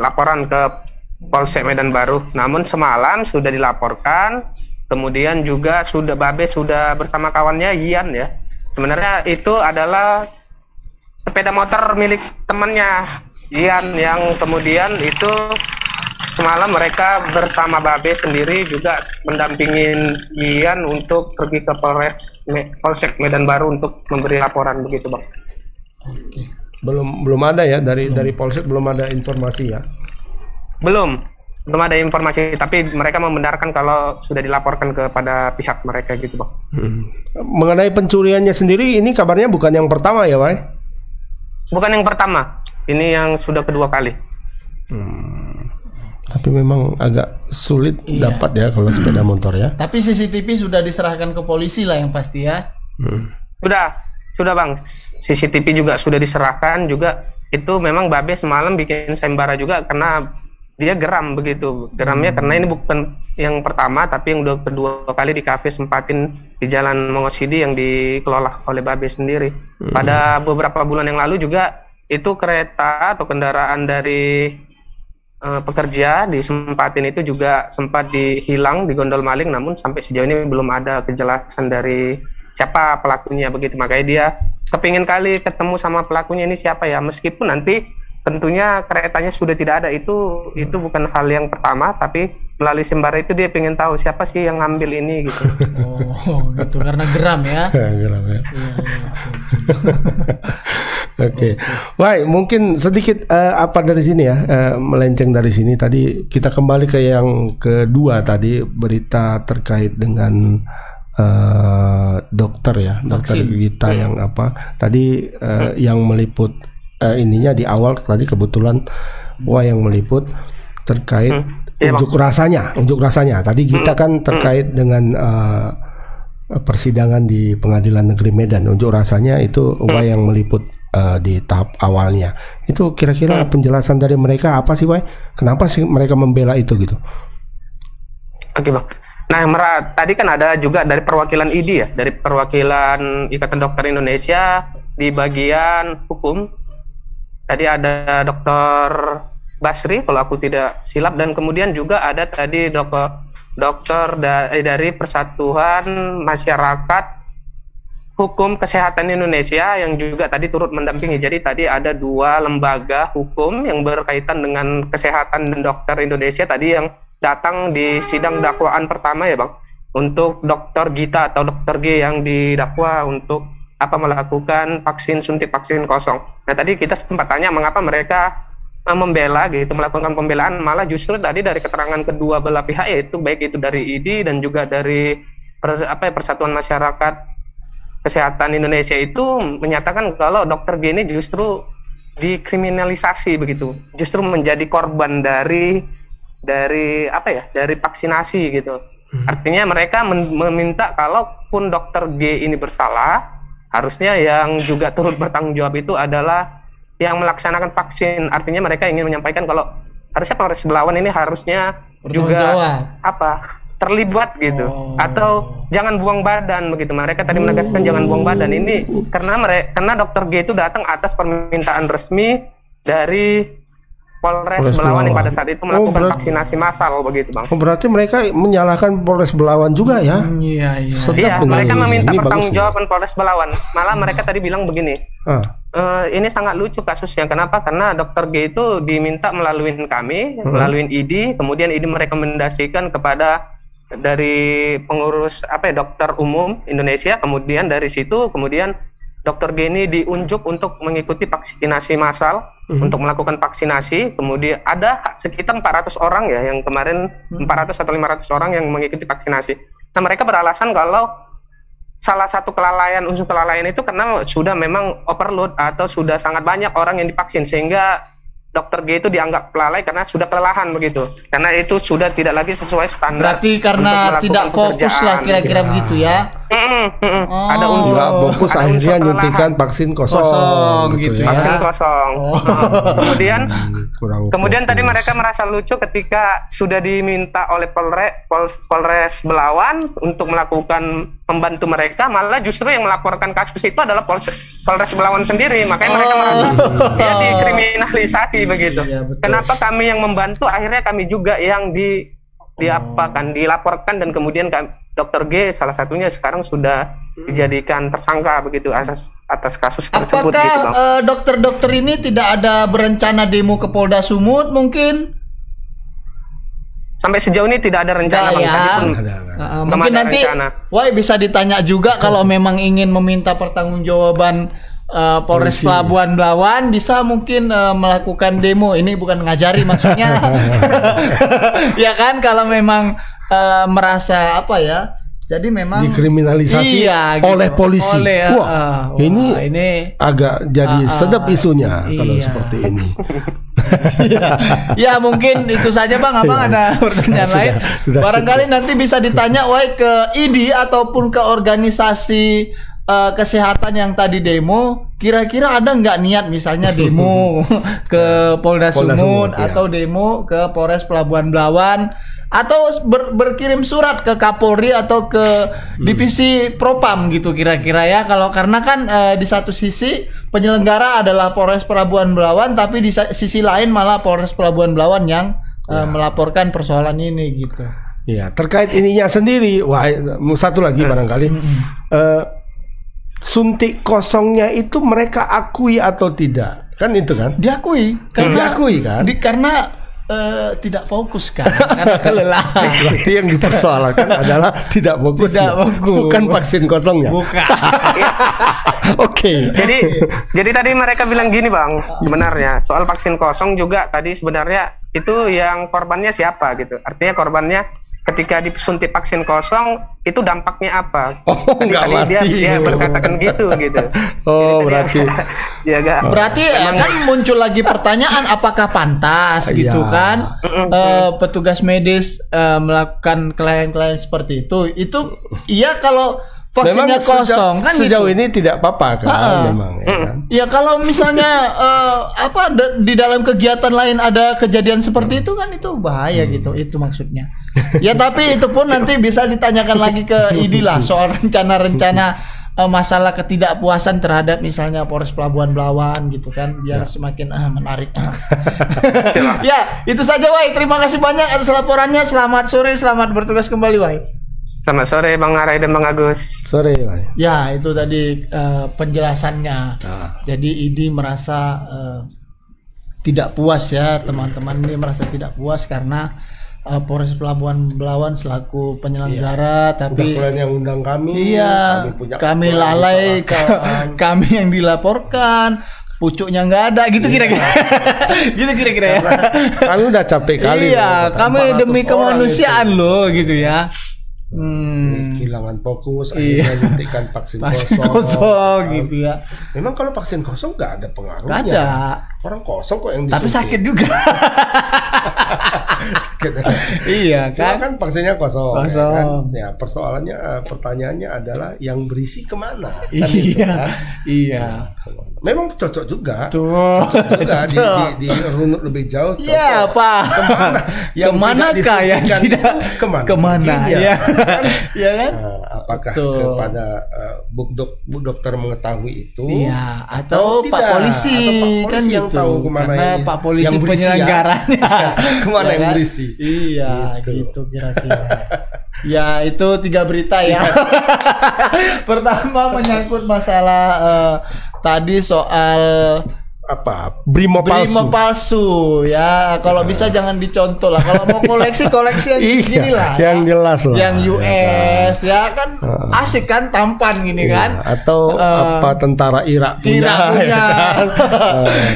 laporan ke Polsek Medan Baru. Namun semalam sudah dilaporkan, kemudian juga Babe sudah bersama kawannya Ian ya. Sebenarnya itu adalah sepeda motor milik temannya Ian yang kemudian itu semalam mereka bersama Babe sendiri juga mendampingin Ian untuk pergi ke Polsek Medan Baru untuk memberi laporan begitu Bang. Oke. Belum ada ya dari Polsek, belum ada informasi ya? Belum ada informasi, tapi mereka membenarkan kalau sudah dilaporkan kepada pihak mereka gitu Bang. Mengenai pencuriannya sendiri, ini kabarnya bukan yang pertama ya, Wai? Bukan yang pertama, ini yang sudah kedua kali. Tapi memang agak sulit dapat ya kalau sepeda motor ya. Tapi CCTV sudah diserahkan ke polisi lah yang pasti ya. Sudah Bang. CCTV juga sudah diserahkan juga. Itu memang Babe semalam bikin sayembara juga karena dia geram begitu. Geramnya karena ini bukan yang pertama tapi yang udah kedua kali di kafe Sempatin di Jalan Mongosidi yang dikelola oleh Babe sendiri. Pada beberapa bulan yang lalu juga itu kereta atau kendaraan dari pekerja di Sempatin itu juga sempat dihilang, digondol maling, namun sampai sejauh ini belum ada kejelasan dari siapa pelakunya begitu. Makanya dia kepingin kali ketemu sama pelakunya ini siapa ya, meskipun nanti tentunya keretanya sudah tidak ada, itu bukan hal yang pertama, tapi melalui sembara itu dia pengen tahu siapa sih yang ngambil ini gitu. Oh gitu, karena geram ya. Geram ya. Oke. Wai, mungkin sedikit apa dari sini ya, melenceng dari sini. Tadi kita kembali ke yang kedua tadi, berita terkait dengan dokter ya, dokter Gita yang apa tadi yang meliput ininya di awal tadi kebetulan yang meliput terkait unjuk rasanya. Tadi kita kan terkait dengan persidangan di Pengadilan Negeri Medan. Unjuk rasanya itu yang meliput di tahap awalnya. Itu kira-kira penjelasan dari mereka apa sih, Wai? Kenapa sih mereka membela itu gitu? Oke, Bang. Nah, tadi kan ada juga dari perwakilan IDI ya, dari perwakilan Ikatan Dokter Indonesia di bagian hukum. Tadi ada Dokter Basri kalau aku tidak silap, dan kemudian juga ada tadi dokter dari Persatuan Masyarakat Hukum Kesehatan Indonesia yang juga tadi turut mendampingi. Jadi tadi ada 2 lembaga hukum yang berkaitan dengan kesehatan dan dokter Indonesia tadi yang datang di sidang dakwaan pertama ya Bang, untuk Dokter Gita atau Dokter G yang didakwa untuk melakukan suntik vaksin kosong. Nah tadi kita sempat tanya mengapa mereka membela gitu, melakukan pembelaan, malah justru tadi dari keterangan kedua belah pihak, yaitu baik itu dari IDI dan juga dari Persatuan Masyarakat Kesehatan Indonesia, itu menyatakan kalau Dokter G ini justru dikriminalisasi begitu, justru menjadi korban dari vaksinasi gitu. Artinya mereka meminta kalaupun Dokter G ini bersalah, harusnya yang juga turut bertanggung jawab itu adalah yang melaksanakan vaksin. Artinya mereka ingin menyampaikan kalau harusnya Polres Belawan ini harusnya juga terlibat gitu, atau jangan buang badan begitu. Mereka tadi menegaskan jangan buang badan ini karena Dr. G itu datang atas permintaan resmi dari Polres Belawan yang pada saat itu melakukan vaksinasi massal begitu, Bang. Berarti mereka menyalahkan Polres Belawan juga ya? Iya, mereka meminta pertanggungjawaban Polres Belawan. Malah mereka tadi bilang begini, ini sangat lucu kasusnya. Kenapa? Karena Dr. G itu diminta melalui kami, melalui ID, kemudian ID merekomendasikan kepada dari pengurus dokter umum Indonesia, kemudian dari situ kemudian Dr. G ini diunjuk untuk mengikuti vaksinasi massal, untuk melakukan vaksinasi. Kemudian ada sekitar 400 orang ya, yang kemarin 400 atau 500 orang yang mengikuti vaksinasi. Nah, mereka beralasan kalau salah satu unsur kelalaian itu karena sudah memang overload atau sudah sangat banyak orang yang divaksin, sehingga Dr. G itu dianggap lalai karena sudah kelelahan begitu. Karena itu sudah tidak lagi sesuai standar. Berarti karena tidak fokus lah kira-kira begitu ya. Ada unsur fokus, akhirnya nyuntikan vaksin kosong gitu ya. Vaksin kosong. Kemudian tadi mereka merasa lucu ketika sudah diminta oleh Polres Belawan untuk melakukan membantu mereka, malah justru yang melaporkan kasus itu adalah Polres Belawan sendiri. Makanya mereka merasa dia dikriminalisasi begitu. Iya, kenapa kami yang membantu, akhirnya kami juga yang dilaporkan, dan kemudian Dr. G salah satunya sekarang sudah dijadikan tersangka begitu atas kasus tersebut. Apakah gitu, Bang. Dokter-dokter ini tidak ada berencana demo ke Polda Sumut mungkin? Sampai sejauh ini tidak ada rencana, Bang. Ya. Mungkin nanti bisa ditanya juga kalau memang ingin meminta pertanggungjawaban Polres Pelabuhan Belawan, bisa mungkin melakukan demo. Ini bukan ngajari maksudnya. Ya kan, kalau memang merasa jadi memang dikriminalisasi oleh polisi. Ini agak jadi sedap isunya kalau seperti ini. Ya mungkin itu saja, Bang. Abang ada pertanyaan lain? Barangkali nanti bisa ditanya ke ID ataupun ke organisasi kesehatan yang tadi demo. Kira-kira ada nggak niat misalnya demo ke Polda Sumut atau demo ke Polres Pelabuhan Belawan, atau berkirim surat ke Kapolri atau ke divisi Propam gitu kira-kira ya. Kalau karena kan di satu sisi penyelenggara adalah Polres Pelabuhan Belawan, tapi di sisi lain malah Polres Pelabuhan Belawan yang melaporkan persoalan ini gitu. Ya, terkait ininya sendiri, satu lagi barangkali suntik kosongnya itu mereka akui atau tidak? Kan itu kan? Diakui. Diakui kan? Karena tidak fokus kan, karena kelelahan. Berarti yang dipersoalkan adalah tidak fokus. Bukan vaksin kosongnya. Bukan. Oke. Jadi tadi mereka bilang gini, Bang. Sebenarnya soal vaksin kosong juga tadi sebenarnya itu yang korbannya siapa gitu. Artinya korbannya ketika disuntik vaksin kosong itu dampaknya apa? Nggak mati. Dia berkatakan gitu. Berarti. Berarti kan muncul lagi pertanyaan, apakah pantas gitu kan? Petugas medis melakukan klien-klien seperti itu? Itu iya kalau vaksinnya kosong kan sejauh ini tidak apa-apa kan memang ya kan? Ya kalau misalnya di dalam kegiatan lain ada kejadian seperti itu kan itu bahaya gitu, itu maksudnya. Ya tapi itu pun nanti bisa ditanyakan lagi ke ID lah soal rencana-rencana masalah ketidakpuasan terhadap misalnya Polres Pelabuhan Belawan gitu kan, biar semakin menarik. Ya itu saja, Wai. Terima kasih banyak atas laporannya. Selamat sore, selamat bertugas kembali, Wai. Selamat sore, Bang Arai dan Bang Agus. Sore, Wai. Ya itu tadi penjelasannya. Jadi ID merasa tidak puas ya, teman-teman ini merasa tidak puas karena Polres Pelabuhan Belawan selaku penyelenggara, tapi kalian yang undang kami, kami lalai, kami yang dilaporkan, pucuknya nggak ada, gitu kira-kira. Gitu kira-kira ya. Kami udah capek kali. Iya, kami demi kemanusiaan loh, gitu ya. Kehilangan fokus, akhirnya nyuntikkan vaksin kosong gitu ya. Memang kalau vaksin kosong nggak ada pengaruhnya. Nggak ada. Orang kosong kok yang Tapi disuntik. sakit juga. Iya kan? Kan vaksinnya kosong. Kosong. Ya, kan? Ya persoalannya, pertanyaannya adalah yang berisi kemana? Kan Iya. kan? Iya. Memang cocok juga. Tuh. Cocok juga di runut lebih jauh. Iya, Pak. Kemanakah yang tidak kemana? Ya, ya kan? Apakah Betul. kepada bu dokter mengetahui itu? Iya, atau Pak tidak? Polisi, atau Pak kan Polisi yang gitu. tahu kemana Karena ini, Pak Polisi yang berisi penyelenggaranya. ya. Kemana Ya yang kan? berisi? Iya, gitu kira-kira. Ya, itu 3 berita ya. Pertama menyangkut masalah tadi soal apa? Brimob palsu ya. Kalau bisa jangan dicontoh lah. Kalau mau koleksi yang gini lah. Yang jelas lah. Yang US ya kan asik kan tampan gini kan. Atau apa tentara Irak punya.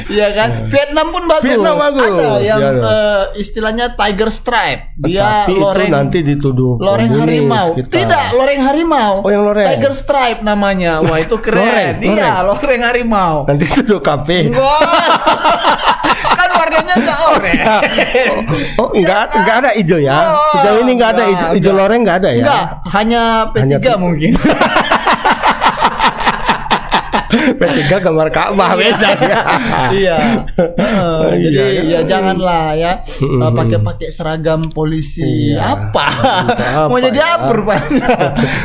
Iya kan. Vietnam pun bagus. Ada yang istilahnya Tiger Stripe. Dia tapi loreng itu nanti dituduh loreng harimau. Tidak, loreng harimau. Oh, yang loreng. Tiger Stripe namanya. Wah, itu keren. Iya, loreng harimau. Nanti tuduh KP. Kan warnanya enggak oranye. Enggak ada hijau ya. Sejauh ini enggak ada hijau loreng, enggak ada ya. Enggak, hanya P3 mungkin. P3 gambar Ka'bah beda ya. Iya. Jadi ya janganlah ya pakai seragam polisi. Apa? Mau jadi apa rupanya?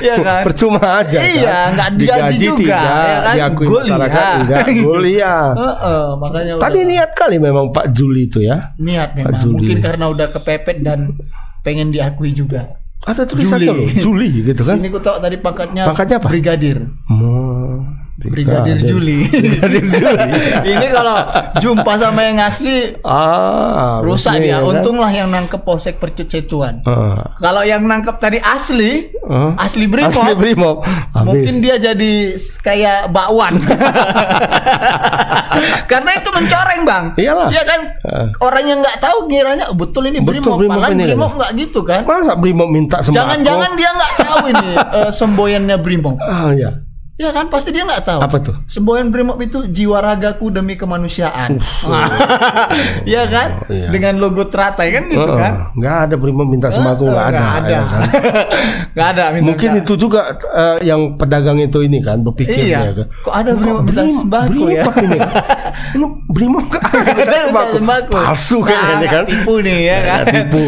Iya kan? Percuma aja. Iya, enggak digaji juga ya kan? Diakui masyarakat enggak kuliah. Makanya tadi niat kali memang Pak Juli itu ya. Niat memang. Mungkin karena udah kepepet dan pengen diakui juga. Ada tulisannya loh, Juli gitu kan. Ini ku tahu tadi pangkatnya apa? Brigadir. Brigadir Juli. Brigadir Juli. Ini kalau jumpa sama yang asli rusak dia. Untunglah yang nangkep Polsek Percut Setuan. Kalau yang nangkep tadi asli Brimob. Mungkin dia jadi kayak bakwan. Karena itu mencoreng, Bang. Iyalah. Iya kan? Orang yang nggak tahu kiranya betul ini Brimob. Malah Brimob nggak gitu kan? Masa Brimob minta sembako? Jangan-jangan dia nggak tahu ini semboyannya Brimob. Iya. Ya kan pasti dia nggak tahu. Apa tuh? Semboyan Brimob itu jiwa ragaku demi kemanusiaan. Ya kan? Iya. Dengan logo teratai kan gitu kan? Nggak ada Brimob minta sembako, nggak ada. Ya kan? Nggak ada. Mungkin itu juga yang pedagang itu ini kan berpikir iya. kan. Kok ada Brimob minta sembako ya? Ini Brimob nggak ada sembako. Palsu kayaknya kan? Tipu nih ya kan? Tipu.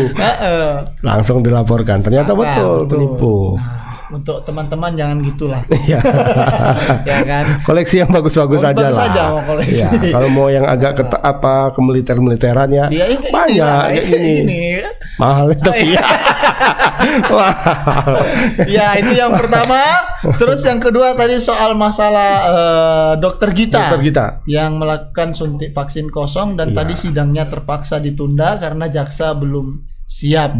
Langsung dilaporkan. Ternyata betul penipu. Untuk teman-teman jangan gitulah. Iya. Ya kan. Koleksi yang bagus-bagus aja lah. Mau koleksi. Ya, kalau mau yang agak kemiliterannya banyak kayak gini. Mahal tapi ya. Ya itu yang pertama. Terus yang kedua tadi soal masalah dokter Gita yang melakukan suntik vaksin kosong dan tadi sidangnya terpaksa ditunda karena jaksa belum siap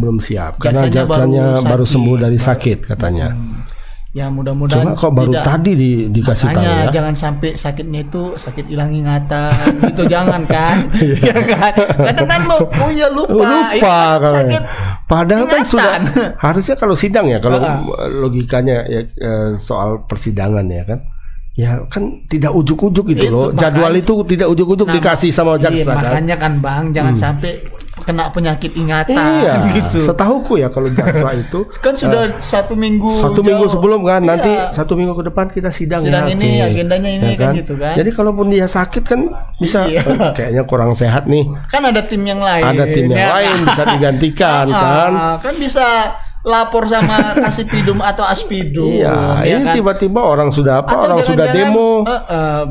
karena jaksanya baru sembuh dari sakit katanya. Ya mudah-mudahan. Cuma kok baru tadi dikasih tahu ya. Jangan sampai sakitnya itu sakit hilang ingatan gitu, jangan kan? Ya kan? Kadang kan lupa sakit. Padahal kan sudah harusnya kalau sidang ya, kalau logikanya ya soal persidangan ya kan. Ya kan tidak ujuk-ujuk gitu loh. Jadwal itu tidak ujuk-ujuk dikasih sama jaksa kan. Makanya kan Bang, jangan sampai kena penyakit ingatan gitu. Setahuku ya kalau jaksa itu kan sudah 1 minggu sebelum kan, nanti 1 minggu ke depan kita sidang ini agendanya ini kan gitu kan. Jadi kalaupun dia sakit kan bisa kayaknya kurang sehat nih. Kan ada tim yang lain. Bisa digantikan kan. Kan bisa lapor sama Kasipidum atau Aspidum. Iya, ini kan? Tiba-tiba orang sudah atau sudah demo.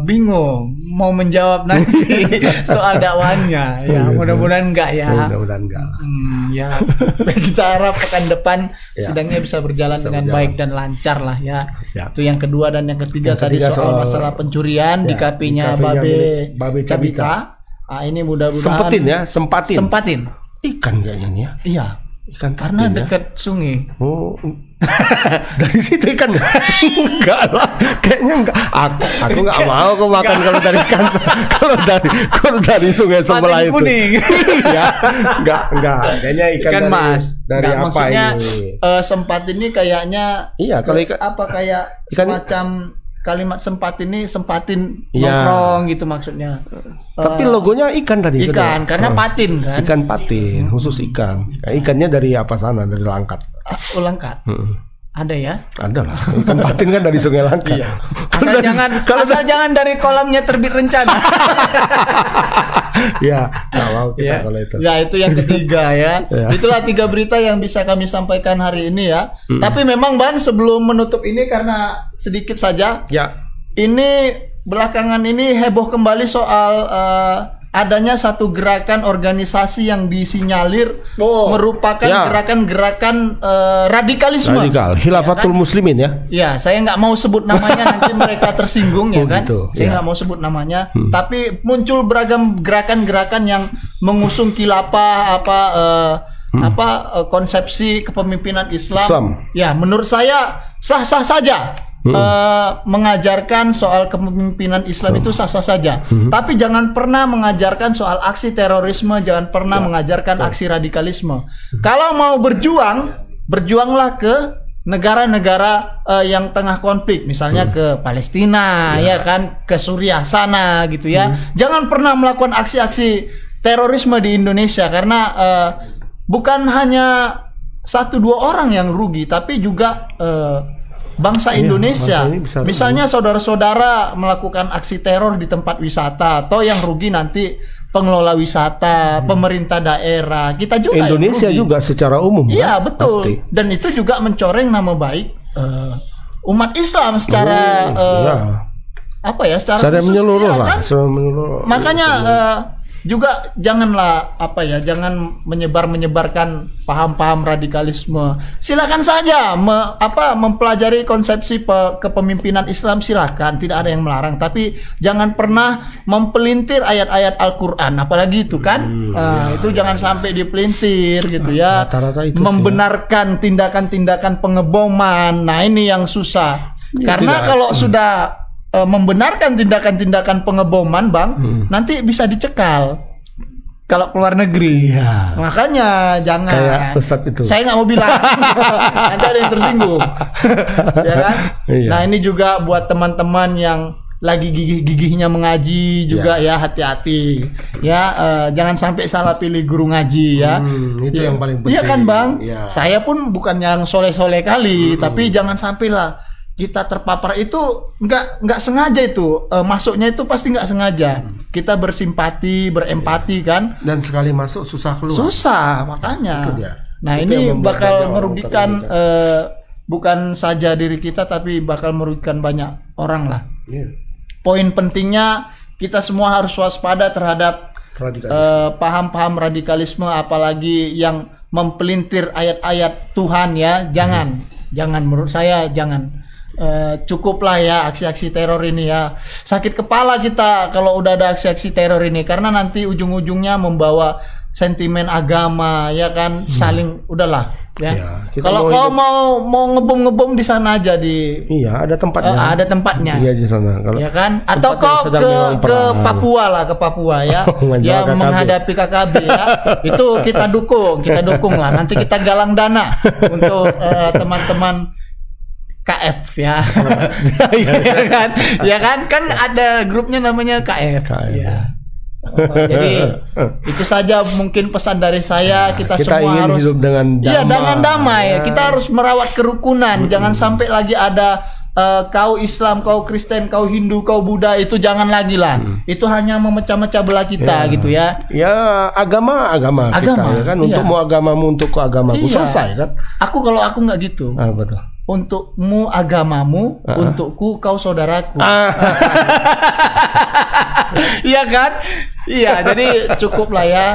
Bingung mau menjawab nanti soal dakwanya. Ya, mudah-mudahan enggak ya. Mudah-mudahan enggak. Ya, kita harap pekan depan sidangnya bisa berjalan dengan baik dan lancar lah ya. Itu yang kedua, dan yang ketiga tadi soal masalah pencurian di KP-nya Babe Cabita. Ini mudah-mudahan sempatin. Ikan kayaknya ya. Iya. Ikan karena dekat sungai. Dari situ ikan enggak lah, kayaknya enggak. Aku enggak mau kok makan kalau dari ikan, kalau dari sungai sebelah itu. Ya, enggak. Kayaknya ikan mas. Dari apa maksudnya, ini? Sempat ini kayaknya. Iya, kalau ikan kayak semacam kalimat sempatin nongkrong gitu maksudnya. Tapi logonya ikan tadi. Ikan, karena patin kan. Ikan patin, khusus ikan. Ikannya dari apa sana? Dari Langkat. Oh, Langkat. Ada ya? Ada lah. Ikan patin kan dari Sungai Langkat. Iya. Asal jangan dari kolamnya terbit rencana. Ya, nggak mau kita kalau itu. Ya, itu yang ketiga ya. Itulah 3 berita yang bisa kami sampaikan hari ini ya. Tapi memang Ban, sebelum menutup ini karena sedikit saja. Ya. Ini belakangan ini heboh kembali soal adanya satu gerakan organisasi yang disinyalir merupakan gerakan-gerakan radikalisme. Radikal, Khilafatul Muslimin ya. Ya, saya nggak mau sebut namanya nanti mereka tersinggung ya kan. Gitu. Saya nggak mau sebut namanya. Tapi muncul beragam gerakan-gerakan yang mengusung khilafah konsepsi kepemimpinan Islam. Ya, menurut saya sah-sah saja. Mengajarkan soal kepemimpinan Islam itu sah-sah saja. Tapi jangan pernah mengajarkan soal aksi terorisme, jangan pernah mengajarkan aksi radikalisme. Kalau mau berjuang, berjuanglah ke negara-negara yang tengah konflik, misalnya ke Palestina, ya kan, ke Suriah sana gitu ya. Jangan pernah melakukan aksi-aksi terorisme di Indonesia karena bukan hanya 1-2 orang yang rugi, tapi juga bangsa Indonesia. Misalnya saudara-saudara melakukan aksi teror di tempat wisata, atau yang rugi nanti pengelola wisata, pemerintah daerah, kita juga Indonesia juga secara umum. Iya, betul. Pasti. Dan itu juga mencoreng nama baik umat Islam secara secara menyeluruh lah. Makanya juga janganlah jangan menyebarkan paham-paham radikalisme. Silakan saja mempelajari konsepsi kepemimpinan Islam, silakan, tidak ada yang melarang, tapi jangan pernah mempelintir ayat-ayat Al-Qur'an, apalagi itu kan. Itu jangan sampai dipelintir gitu ya. Membenarkan tindakan-tindakan pengeboman. Nah, ini yang susah. Karena kalau sudah membenarkan tindakan-tindakan pengeboman, Bang, nanti bisa dicekal kalau keluar negeri. Makanya jangan. Kayak Ustadz itu. Saya nggak mau bilang. Nanti ada yang tersinggung. Ya kan? Nah, ini juga buat teman-teman yang lagi gigih-gigihnya mengaji juga ya, hati-hati ya. Jangan sampai salah pilih guru ngaji ya. Itu yang paling penting. Iya kan, Bang? Saya pun bukan yang soleh-soleh kali, tapi jangan sampailah kita terpapar itu nggak sengaja itu, masuknya itu pasti nggak sengaja. Kita bersimpati, berempati kan. Dan sekali masuk susah keluar. Susah, makanya. Nah, itu ini bakal merugikan bukan saja diri kita, tapi bakal merugikan banyak orang lah. Poin pentingnya kita semua harus waspada terhadap paham-paham radikalisme, apalagi yang mempelintir ayat-ayat Tuhan ya. Jangan menurut saya jangan. Cukuplah ya aksi-aksi teror ini ya. Sakit kepala kita kalau udah ada aksi-aksi teror ini, karena nanti ujung-ujungnya membawa sentimen agama ya kan. Saling udahlah ya. Kalau kau mau ngebom di sana aja di. Iya, ada tempatnya. Ada tempatnya. Iya, di sana. Kalau ya kan? Atau kau ke Papua lah, ke Papua ya. Ya menghadapi KKB ya. Itu kita dukung lah. Nanti kita galang dana untuk teman-teman KF ya. Ya kan ada grupnya namanya KF. Ya. Jadi itu saja mungkin pesan dari saya. Kita semua harus hidup dengan damai. Iya, dengan damai. Kita harus merawat kerukunan. Jangan sampai lagi ada kau Islam, kau Kristen, kau Hindu, kau Buddha, itu jangan lagi lah. Itu hanya memecah-mecah belah kita gitu ya. Ya, agama kita ya kan. Untukmu agamamu, untukku agamaku, selesai kan. Kalau aku nggak gitu. Betul. Untukmu agamamu, untukku kau saudaraku. Iya kan? Iya, jadi cukup lah ya.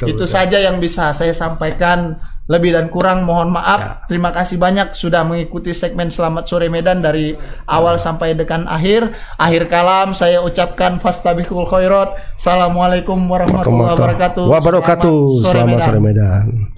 Itu saja yang bisa saya sampaikan. Lebih dan kurang mohon maaf. Terima kasih banyak sudah mengikuti segmen Selamat Sore Medan dari awal sampai dengan akhir. Akhir kalam saya ucapkan fastabiqul khairat. Assalamualaikum warahmatullahi wabarakatuh. Selamat Sore Medan.